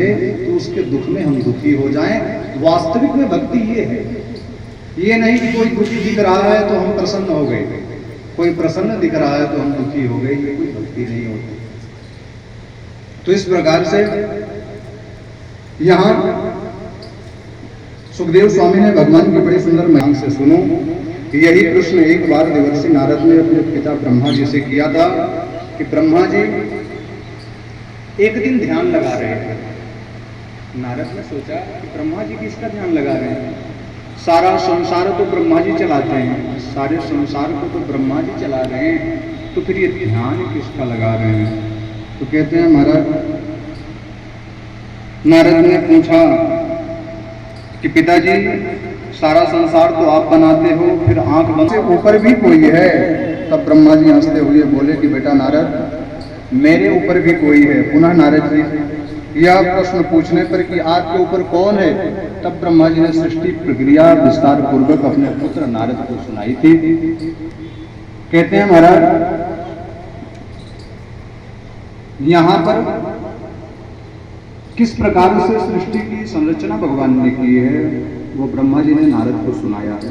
तो उसके दुख में हम दुखी हो जाएं। वास्तविक में भक्ति ये है, ये नहीं कि कोई दुखी दिख रहा है तो हम प्रसन्न हो गए, कोई प्रसन्न दिख रहा है तो हम दुखी हो गए, ये कोई भक्ति नहीं होती। तो इस प्रकार से यहां सुखदेव स्वामी ने भगवान की बड़ी सुंदर महिमा से सुनो कि यही प्रश्न एक बार देवर्षि नारद ने अपने पिता ब्रह्मा जी से किया था कि ब्रह्मा जी एक दिन ध्यान लगा रहे थे। नारद ने सोचा कि ब्रह्मा जी किसका ध्यान लगा रहे हैं, सारा संसार तो ब्रह्मा जी चलाते हैं, सारे संसार को तो ब्रह्मा जी चला रहे हैं, तो फिर ये ध्यान किसका लगा रहे हैं। तो कहते हैं महाराज, नारद ने पूछा कि पिताजी सारा संसार तो आप बनाते हो, फिर आंख बंद से ऊपर भी कोई है। तब ब्रह्मा जी हंसते हुए बोले कि बेटा नारद, मेरे ऊपर भी कोई है। पुनः नारद जी यह प्रश्न पूछने पर कि आपके ऊपर कौन है, तब ब्रह्मा जी ने सृष्टि प्रक्रिया विस्तार पूर्वक अपने पुत्र नारद को सुनाई थी। कहते हैं महाराज, यहां पर किस प्रकार से सृष्टि की संरचना भगवान ने की है वो ब्रह्मा जी ने नारद को सुनाया है।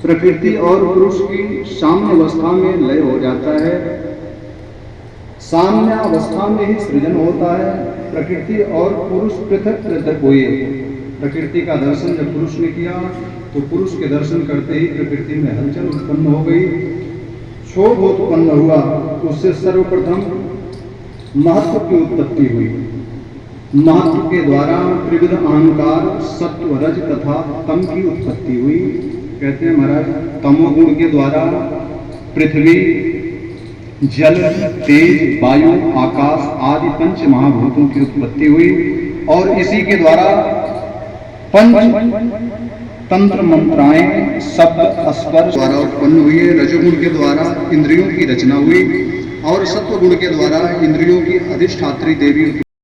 प्रकृति और पुरुष की साम्य अवस्था में लय हो जाता है, साम्य अवस्था में ही सृजन होता है। प्रकृति और पुरुष पृथक पृथक हुए। प्रकृति का दर्शन जब पुरुष ने किया तो पुरुष के दर्शन करते ही प्रकृति में हलचल उत्पन्न हो गई, क्षोभ उत्पन्न हुआ। उससे सर्वप्रथम महत्व की उत्पत्ति हुई। महत्व के द्वारा त्रिविध अहंकार सत्व रज तथा तम की उत्पत्ति हुई। कहते हैं महाराज, तमोगुण के द्वारा पृथ्वी, जल, तेज, वायु, आकाश आदि पंच महाभूतों की उत्पत्ति हुई और इसी के द्वारा पंच तंत्र मंत्राएं शब्द स्पर्श द्वारा उत्पन्न हुई। रजोगुण के द्वारा इंद्रियों की रचना हुई और सत्वगुण के द्वारा इंद्रियों की अधिष्ठात्री देवी